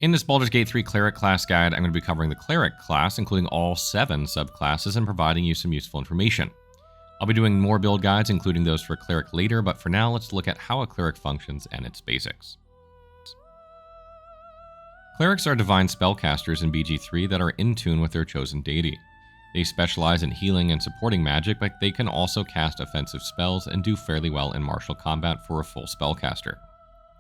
In this Baldur's Gate 3 Cleric Class guide, I'm going to be covering the Cleric Class, including all 7 subclasses, and providing you some useful information. I'll be doing more build guides, including those for Cleric later, but for now, let's look at how a Cleric functions and its basics. Clerics are divine spellcasters in BG3 that are in tune with their chosen deity. They specialize in healing and supporting magic, but they can also cast offensive spells and do fairly well in martial combat for a full spellcaster.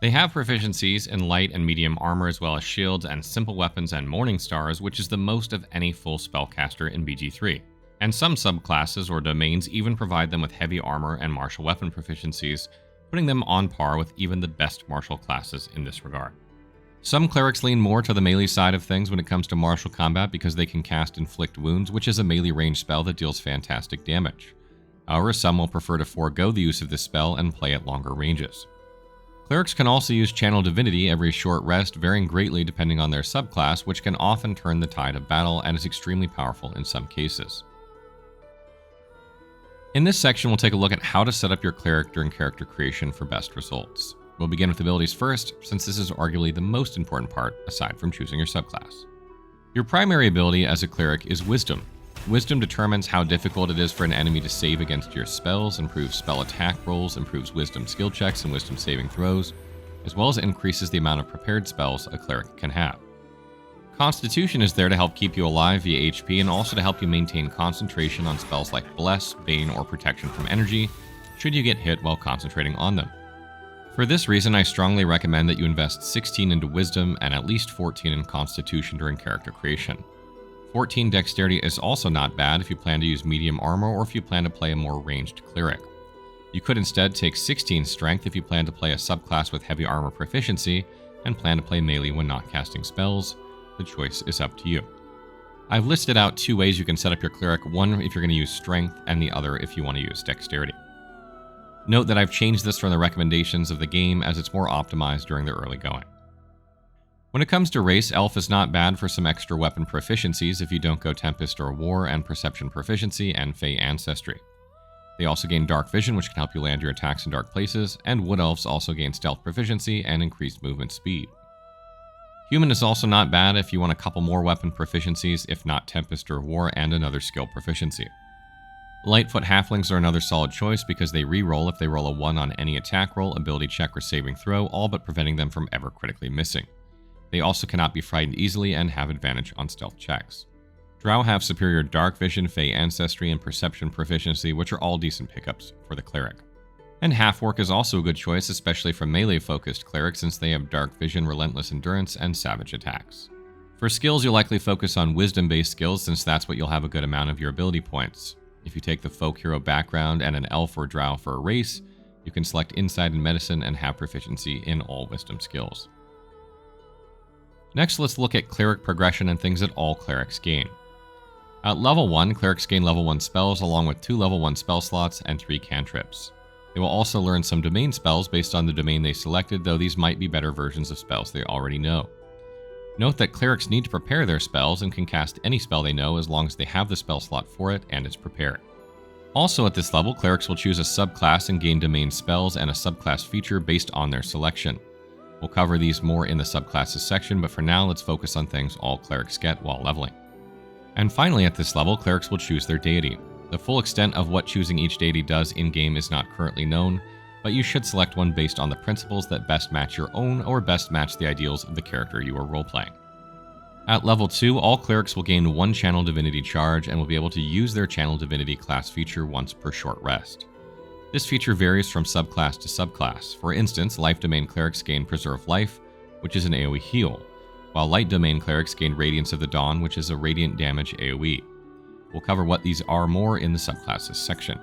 They have proficiencies in light and medium armor, as well as shields and simple weapons and morning stars, which is the most of any full spellcaster in BG3. And some subclasses or domains even provide them with heavy armor and martial weapon proficiencies, putting them on par with even the best martial classes in this regard. Some clerics lean more to the melee side of things when it comes to martial combat because they can cast Inflict Wounds, which is a melee range spell that deals fantastic damage. However, some will prefer to forego the use of this spell and play at longer ranges. Clerics can also use Channel Divinity every short rest, varying greatly depending on their subclass, which can often turn the tide of battle and is extremely powerful in some cases. In this section, we'll take a look at how to set up your cleric during character creation for best results. We'll begin with abilities first, since this is arguably the most important part aside from choosing your subclass. Your primary ability as a cleric is Wisdom. Wisdom determines how difficult it is for an enemy to save against your spells, improves spell attack rolls, improves Wisdom skill checks and Wisdom saving throws, as well as increases the amount of prepared spells a cleric can have. Constitution is there to help keep you alive via HP and also to help you maintain concentration on spells like Bless, Bane, or Protection from Energy, should you get hit while concentrating on them. For this reason, I strongly recommend that you invest 16 into Wisdom and at least 14 in Constitution during character creation. 14 Dexterity is also not bad if you plan to use medium armor or if you plan to play a more ranged cleric. You could instead take 16 Strength if you plan to play a subclass with heavy armor proficiency and plan to play melee when not casting spells. The choice is up to you. I've listed out 2 ways you can set up your cleric, one if you're going to use Strength and the other if you want to use Dexterity. Note that I've changed this from the recommendations of the game as it's more optimized during the early going. When it comes to race, Elf is not bad for some extra weapon proficiencies if you don't go Tempest or War and Perception Proficiency and Fey Ancestry. They also gain Dark Vision, which can help you land your attacks in dark places, and Wood Elves also gain Stealth Proficiency and increased movement speed. Human is also not bad if you want a couple more weapon proficiencies, if not Tempest or War, and another skill proficiency. Lightfoot Halflings are another solid choice because they re-roll if they roll a 1 on any attack roll, ability check, or saving throw, all but preventing them from ever critically missing. They also cannot be frightened easily and have advantage on stealth checks. Drow have superior Dark Vision, Fey Ancestry, and Perception Proficiency, which are all decent pickups for the Cleric. And Half-Orc is also a good choice, especially for melee-focused clerics since they have Dark Vision, Relentless Endurance, and Savage Attacks. For skills, you'll likely focus on Wisdom-based skills since that's what you'll have a good amount of your ability points. If you take the Folk Hero background and an Elf or Drow for a race, you can select Insight and Medicine and have proficiency in all Wisdom skills. Next, let's look at Cleric progression and things that all Clerics gain. At level 1, Clerics gain level 1 spells along with 2 level 1 spell slots and 3 cantrips. They will also learn some domain spells based on the domain they selected, though these might be better versions of spells they already know. Note that Clerics need to prepare their spells and can cast any spell they know as long as they have the spell slot for it and it's prepared. Also at this level, Clerics will choose a subclass and gain domain spells and a subclass feature based on their selection. We'll cover these more in the subclasses section, but for now let's focus on things all Clerics get while leveling. And finally at this level, Clerics will choose their deity. The full extent of what choosing each deity does in-game is not currently known, but you should select one based on the principles that best match your own or best match the ideals of the character you are roleplaying. At level 2, all Clerics will gain 1 Channel Divinity charge and will be able to use their Channel Divinity class feature once per short rest. This feature varies from subclass to subclass. For instance, Life Domain Clerics gain Preserve Life, which is an AoE heal, while Light Domain Clerics gain Radiance of the Dawn, which is a radiant damage AoE. We'll cover what these are more in the subclasses section.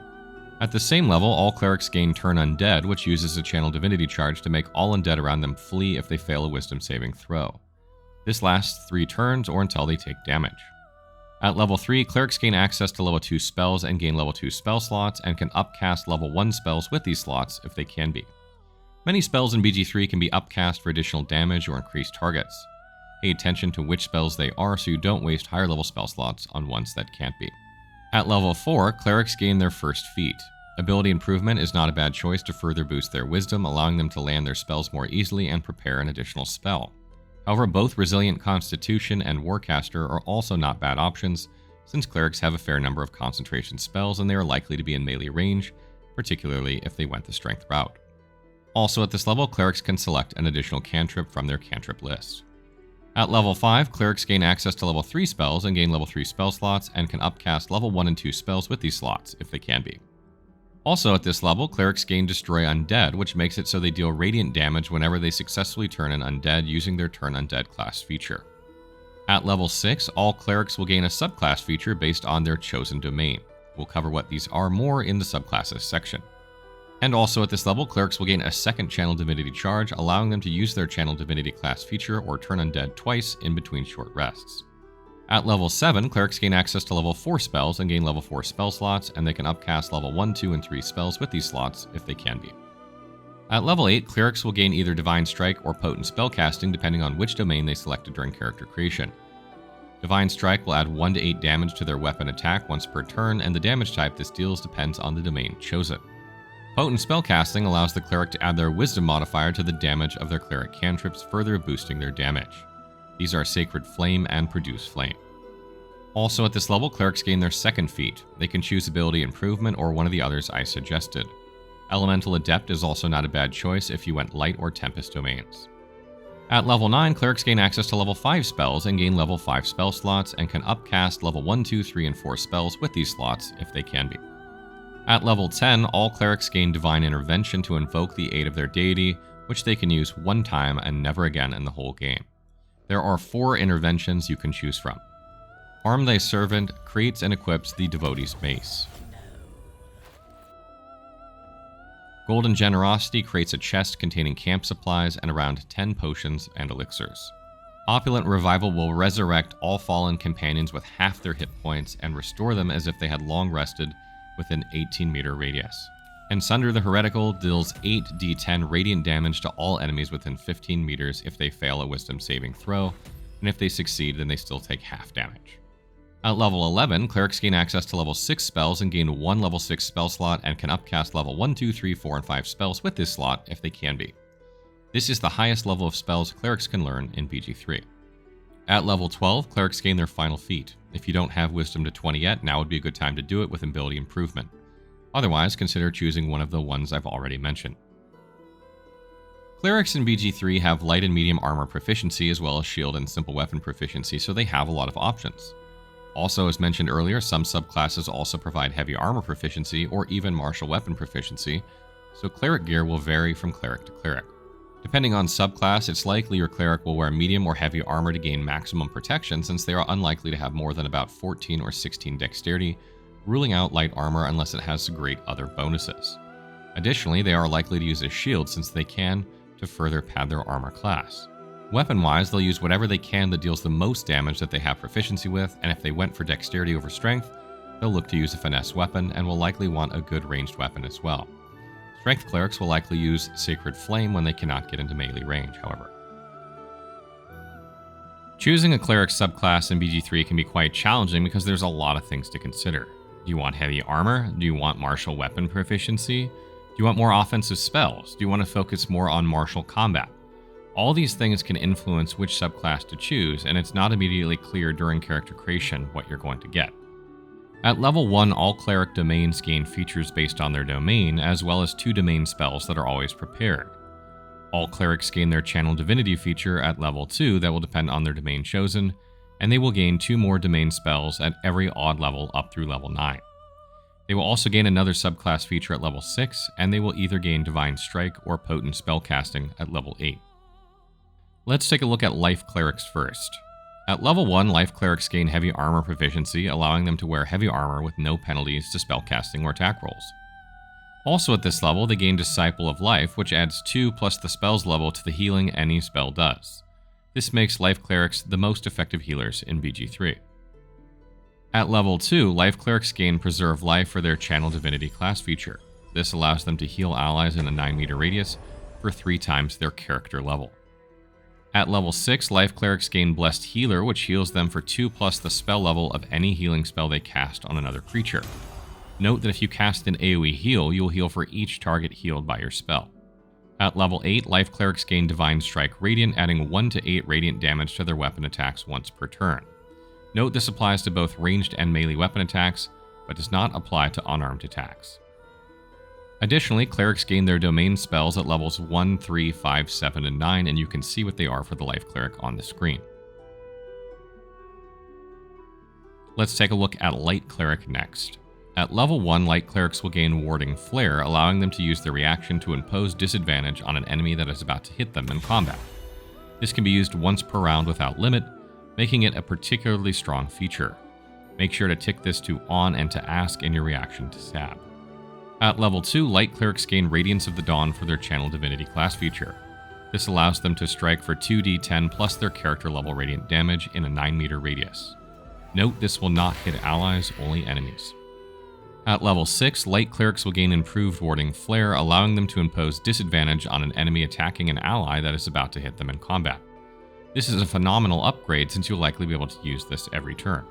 At the same level, all Clerics gain Turn Undead, which uses a Channel Divinity charge to make all undead around them flee if they fail a Wisdom saving throw. This lasts 3 turns or until they take damage. At level 3, Clerics gain access to level 2 spells and gain level 2 spell slots and can upcast level 1 spells with these slots if they can be. Many spells in BG3 can be upcast for additional damage or increased targets. Pay attention to which spells they are so you don't waste higher level spell slots on ones that can't be. At level 4, Clerics gain their first feat. Ability Improvement is not a bad choice to further boost their Wisdom, allowing them to land their spells more easily and prepare an additional spell. However, both Resilient Constitution and Warcaster are also not bad options, since clerics have a fair number of concentration spells and they are likely to be in melee range, particularly if they went the strength route. Also at this level, clerics can select an additional cantrip from their cantrip list. At level 5, clerics gain access to level 3 spells and gain level 3 spell slots and can upcast level 1 and 2 spells with these slots, if they can be. Also at this level, clerics gain Destroy Undead, which makes it so they deal radiant damage whenever they successfully turn an undead using their Turn Undead class feature. At level 6, all clerics will gain a subclass feature based on their chosen domain. We'll cover what these are more in the subclasses section. And also at this level, clerics will gain a second Channel Divinity charge, allowing them to use their Channel Divinity class feature or Turn Undead twice in between short rests. At level 7, clerics gain access to level 4 spells and gain level 4 spell slots, and they can upcast level 1, 2, and 3 spells with these slots if they can be. At level 8, clerics will gain either Divine Strike or Potent Spellcasting depending on which domain they selected during character creation. Divine Strike will add 1 to 8 damage to their weapon attack once per turn, and the damage type this deals depends on the domain chosen. Potent Spellcasting allows the cleric to add their Wisdom modifier to the damage of their cleric cantrips, further boosting their damage. These are Sacred Flame and Produce Flame. Also at this level, clerics gain their second feat. They can choose Ability Improvement or one of the others I suggested. Elemental Adept is also not a bad choice if you went Light or Tempest domains. At level 9, clerics gain access to level 5 spells and gain level 5 spell slots and can upcast level 1, 2, 3, and 4 spells with these slots if they can be. At level 10, all clerics gain Divine Intervention to invoke the aid of their deity, which they can use one time and never again in the whole game. There are 4 interventions you can choose from. Arm Thy Servant creates and equips the Devotee's Mace. Golden Generosity creates a chest containing camp supplies and around 10 potions and elixirs. Opulent Revival will resurrect all fallen companions with half their hit points and restore them as if they had long rested within 18-meter radius. And Sunder the Heretical deals 8d10 radiant damage to all enemies within 15 meters if they fail a wisdom saving throw, and if they succeed then they still take half damage. At level 11, clerics gain access to level 6 spells and gain 1 level 6 spell slot and can upcast level 1, 2, 3, 4, and 5 spells with this slot if they can be. This is the highest level of spells clerics can learn in BG3. At level 12, clerics gain their final feat. If you don't have Wisdom to 20 yet, now would be a good time to do it with Ability Improvement. Otherwise, consider choosing one of the ones I've already mentioned. Clerics in BG3 have light and medium armor proficiency as well as shield and simple weapon proficiency, so they have a lot of options. Also, as mentioned earlier, some subclasses also provide heavy armor proficiency or even martial weapon proficiency, so cleric gear will vary from cleric to cleric. Depending on subclass, it's likely your cleric will wear medium or heavy armor to gain maximum protection since they are unlikely to have more than about 14 or 16 dexterity, ruling out light armor unless it has great other bonuses. Additionally, they are likely to use a shield since they can to further pad their armor class. Weapon-wise, they'll use whatever they can that deals the most damage that they have proficiency with, and if they went for dexterity over strength, they'll look to use a finesse weapon and will likely want a good ranged weapon as well. Strength clerics will likely use Sacred Flame when they cannot get into melee range, however. Choosing a cleric subclass in BG3 can be quite challenging because there's a lot of things to consider. Do you want heavy armor? Do you want martial weapon proficiency? Do you want more offensive spells? Do you want to focus more on martial combat? All these things can influence which subclass to choose, and it's not immediately clear during character creation what you're going to get. At level 1, all cleric domains gain features based on their domain, as well as 2 domain spells that are always prepared. All clerics gain their Channel Divinity feature at level 2 that will depend on their domain chosen, and they will gain 2 more domain spells at every odd level up through level 9. They will also gain another subclass feature at level 6, and they will either gain Divine Strike or Potent Spellcasting at level 8. Let's take a look at Life Clerics first. At level 1, Life Clerics gain heavy armor proficiency, allowing them to wear heavy armor with no penalties to spellcasting or attack rolls. Also at this level, they gain Disciple of Life, which adds 2 plus the spell's level to the healing any spell does. This makes Life Clerics the most effective healers in BG3. At level 2, Life Clerics gain Preserve Life for their Channel Divinity class feature. This allows them to heal allies in a 9-meter radius for 3 times their character level. At level 6, Life Clerics gain Blessed Healer, which heals them for 2 plus the spell level of any healing spell they cast on another creature. Note that if you cast an AoE heal, you'll heal for each target healed by your spell. At level 8, Life Clerics gain Divine Strike Radiant, adding 1 to 8 radiant damage to their weapon attacks once per turn. Note this applies to both ranged and melee weapon attacks, but does not apply to unarmed attacks. Additionally, Clerics gain their domain spells at levels 1, 3, 5, 7, and 9, and you can see what they are for the Life Cleric on the screen. Let's take a look at Light Cleric next. At level 1, Light Clerics will gain Warding Flare, allowing them to use their reaction to impose disadvantage on an enemy that is about to hit them in combat. This can be used once per round without limit, making it a particularly strong feature. Make sure to tick this to On and to Ask in your reaction to stab. At level 2, Light Clerics gain Radiance of the Dawn for their Channel Divinity class feature. This allows them to strike for 2d10 plus their character level radiant damage in a 9-meter radius. Note this will not hit allies, only enemies. At level 6, Light Clerics will gain improved Warding Flare, allowing them to impose disadvantage on an enemy attacking an ally that is about to hit them in combat. This is a phenomenal upgrade since you'll likely be able to use this every turn.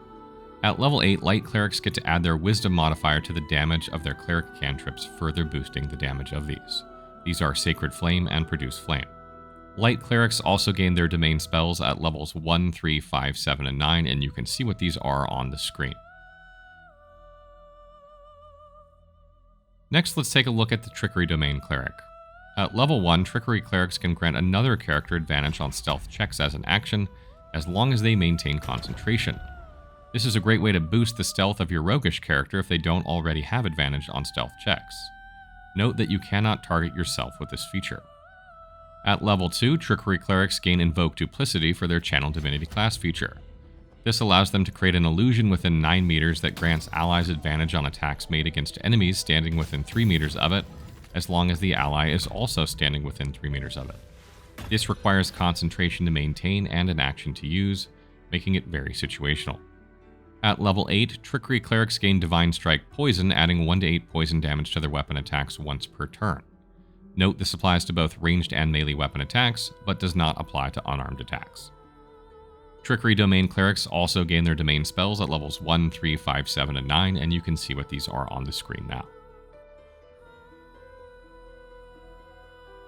At level 8, Light Clerics get to add their Wisdom modifier to the damage of their Cleric cantrips, further boosting the damage of these. These are Sacred Flame and Produce Flame. Light Clerics also gain their domain spells at levels 1, 3, 5, 7, and 9, and you can see what these are on the screen. Next, let's take a look at the Trickery Domain Cleric. At level 1, Trickery Clerics can grant another character advantage on stealth checks as an action, as long as they maintain concentration. This is a great way to boost the stealth of your roguish character if they don't already have advantage on stealth checks. Note that you cannot target yourself with this feature. At level 2, Trickery Clerics gain Invoke Duplicity for their Channel Divinity class feature. This allows them to create an illusion within 9 meters that grants allies advantage on attacks made against enemies standing within 3 meters of it, as long as the ally is also standing within 3 meters of it. This requires concentration to maintain and an action to use, making it very situational. At level 8, Trickery Clerics gain Divine Strike Poison, adding 1 to 8 poison damage to their weapon attacks once per turn. Note this applies to both ranged and melee weapon attacks, but does not apply to unarmed attacks. Trickery Domain Clerics also gain their domain spells at levels 1, 3, 5, 7, and 9, and you can see what these are on the screen now.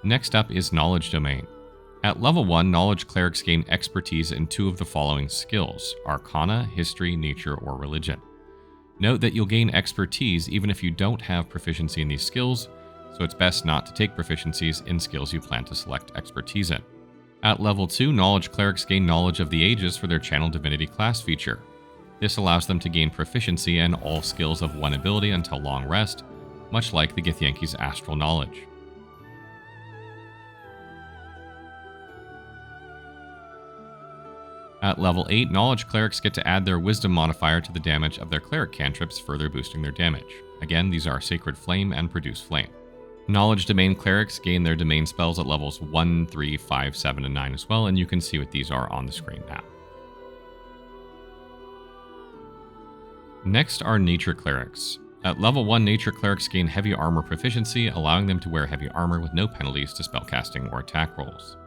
Next up is Knowledge Domain. At level 1, Knowledge Clerics gain expertise in 2 of the following skills: Arcana, History, Nature, or Religion. Note that you'll gain expertise even if you don't have proficiency in these skills, so it's best not to take proficiencies in skills you plan to select expertise in. At level 2, Knowledge Clerics gain Knowledge of the Ages for their Channel Divinity class feature. This allows them to gain proficiency in all skills of one ability until long rest, much like the Githyanki's Astral Knowledge. At level 8, Knowledge Clerics get to add their Wisdom modifier to the damage of their Cleric cantrips, further boosting their damage. Again, these are Sacred Flame and Produce Flame. Knowledge Domain Clerics gain their domain spells at levels 1, 3, 5, 7, and 9 as well, and you can see what these are on the screen now. Next are Nature Clerics. At level 1, Nature Clerics gain Heavy Armor proficiency, allowing them to wear heavy armor with no penalties to spellcasting or attack rolls.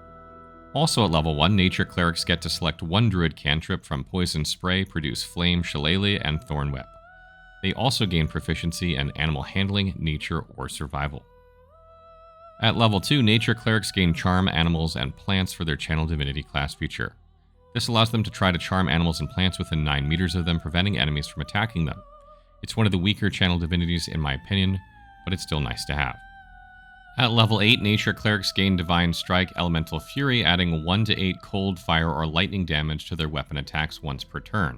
Also at level 1, Nature Clerics get to select 1 Druid cantrip from Poison Spray, Produce Flame, Shillelagh, and Thorn Whip. They also gain proficiency in Animal Handling, Nature, or Survival. At level 2, Nature Clerics gain Charm Animals and Plants for their Channel Divinity class feature. This allows them to try to charm animals and plants within 9 meters of them, preventing enemies from attacking them. It's one of the weaker Channel Divinities in my opinion, but it's still nice to have. At level 8, Nature Clerics gain Divine Strike Elemental Fury, adding 1 to 8 cold, fire, or lightning damage to their weapon attacks once per turn.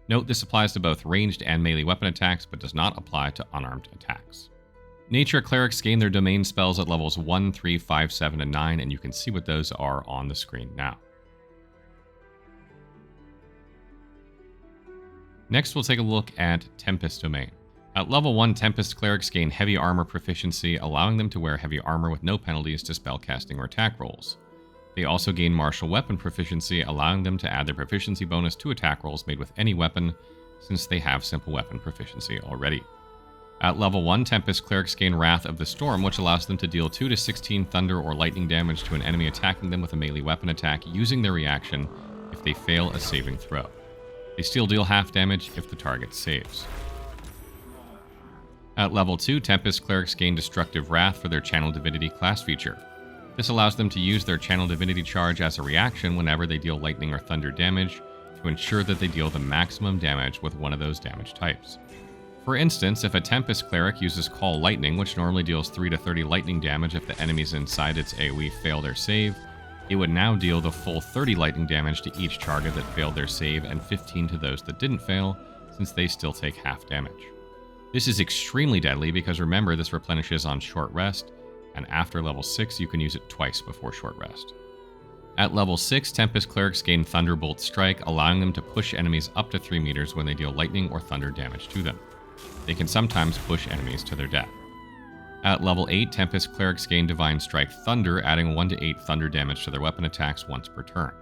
Note this applies to both ranged and melee weapon attacks, but does not apply to unarmed attacks. Nature Clerics gain their domain spells at levels 1, 3, 5, 7, and 9, and you can see what those are on the screen now. Next, we'll take a look at Tempest Domain. At level 1, Tempest Clerics gain Heavy Armor proficiency, allowing them to wear heavy armor with no penalties to spellcasting or attack rolls. They also gain Martial Weapon proficiency, allowing them to add their proficiency bonus to attack rolls made with any weapon, since they have Simple Weapon proficiency already. At level 1, Tempest Clerics gain Wrath of the Storm, which allows them to deal 2 to 16 thunder or lightning damage to an enemy attacking them with a melee weapon attack using their reaction if they fail a saving throw. They still deal half damage if the target saves. At level 2, Tempest Clerics gain Destructive Wrath for their Channel Divinity class feature. This allows them to use their Channel Divinity charge as a reaction whenever they deal lightning or thunder damage to ensure that they deal the maximum damage with one of those damage types. For instance, if a Tempest Cleric uses Call Lightning, which normally deals 3 to 30 lightning damage if the enemies inside its AoE fail their save, it would now deal the full 30 lightning damage to each target that failed their save and 15 to those that didn't fail, since they still take half damage. This is extremely deadly because remember, this replenishes on short rest, and after level 6 you can use it twice before short rest. At level 6, Tempest Clerics gain Thunderbolt Strike, allowing them to push enemies up to 3 meters when they deal lightning or thunder damage to them. They can sometimes push enemies to their death. At level 8, Tempest Clerics gain Divine Strike Thunder, adding 1 to 8 thunder damage to their weapon attacks once per turn.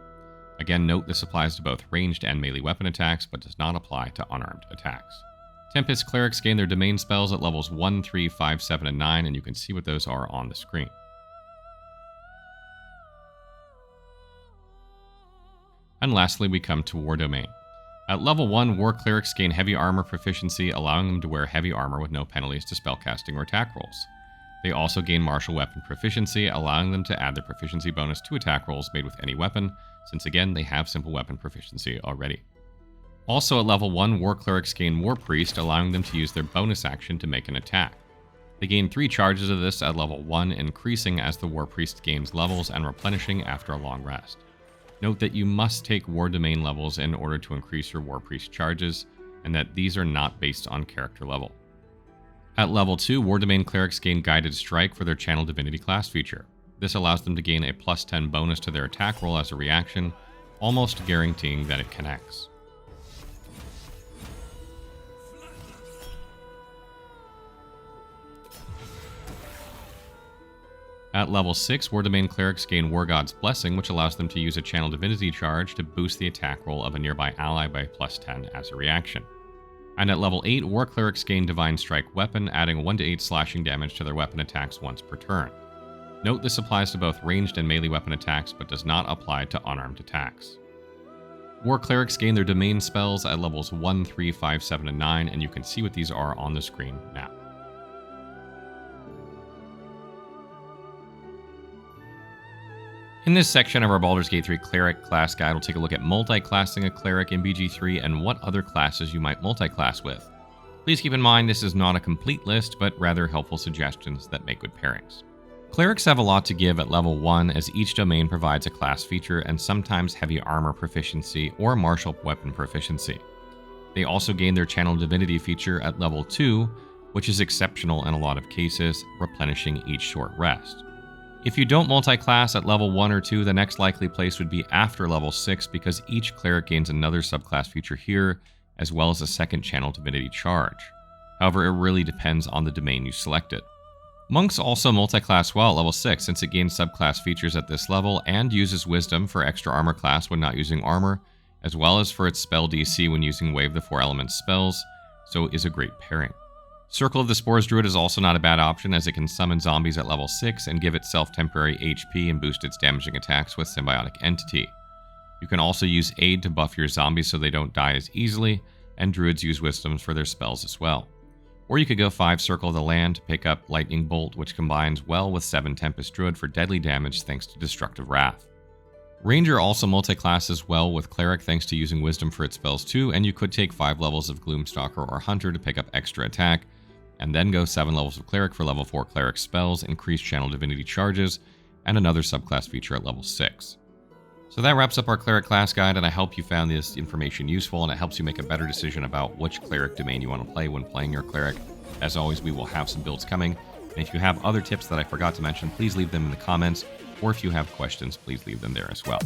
Again, note this applies to both ranged and melee weapon attacks, but does not apply to unarmed attacks. Tempest Clerics gain their domain spells at levels 1, 3, 5, 7, and 9, and you can see what those are on the screen. And lastly, we come to War Domain. At level 1, War Clerics gain Heavy Armor Proficiency, allowing them to wear heavy armor with no penalties to spellcasting or attack rolls. They also gain Martial Weapon Proficiency, allowing them to add their proficiency bonus to attack rolls made with any weapon, since again, they have Simple Weapon Proficiency already. Also at level 1, War Clerics gain War Priest, allowing them to use their bonus action to make an attack. They gain 3 charges of this at level 1, increasing as the War Priest gains levels and replenishing after a long rest. Note that you must take War Domain levels in order to increase your War Priest charges, and that these are not based on character level. At level 2, War Domain Clerics gain Guided Strike for their Channel Divinity class feature. This allows them to gain a plus 10 bonus to their attack roll as a reaction, almost guaranteeing that it connects. At level 6, War Domain Clerics gain War God's Blessing, which allows them to use a Channel Divinity charge to boost the attack roll of a nearby ally by plus 10 as a reaction. And at level 8, War Clerics gain Divine Strike Weapon, adding 1 to 8 slashing damage to their weapon attacks once per turn. Note this applies to both ranged and melee weapon attacks, but does not apply to unarmed attacks. War Clerics gain their domain spells at levels 1, 3, 5, 7, and 9, and you can see what these are on the screen now. In this section of our Baldur's Gate 3 Cleric Class Guide, we'll take a look at multi-classing a Cleric in BG3 and what other classes you might multi-class with. Please keep in mind this is not a complete list, but rather helpful suggestions that make good pairings. Clerics have a lot to give at level 1 as each domain provides a class feature and sometimes heavy armor proficiency or martial weapon proficiency. They also gain their Channel Divinity feature at level 2, which is exceptional in a lot of cases, replenishing each short rest. If you don't multi-class at level 1 or 2, the next likely place would be after level 6 because each cleric gains another subclass feature here, as well as a second Channel Divinity charge. However, it really depends on the domain you selected. Monks also multi-class well at level 6 since it gains subclass features at this level and uses Wisdom for extra armor class when not using armor, as well as for its spell DC when using Wave the 4 Elements spells, so it is a great pairing. Circle of the Spores Druid is also not a bad option as it can summon zombies at level 6 and give itself temporary HP and boost its damaging attacks with Symbiotic Entity. You can also use Aid to buff your zombies so they don't die as easily, and Druids use Wisdoms for their spells as well. Or you could go 5 Circle of the Land to pick up Lightning Bolt, which combines well with 7 Tempest Druid for deadly damage thanks to Destructive Wrath. Ranger also multi-classes well with Cleric thanks to using Wisdom for its spells too, and you could take 5 levels of Gloomstalker or Hunter to pick up extra attack, and then go 7 levels of Cleric for level 4 Cleric spells, increased Channel Divinity charges, and another subclass feature at level 6. So that wraps up our Cleric Class Guide, and I hope you found this information useful and it helps you make a better decision about which Cleric domain you want to play when playing your Cleric. As always, we will have some builds coming, and if you have other tips that I forgot to mention, please leave them in the comments, or if you have questions, please leave them there as well.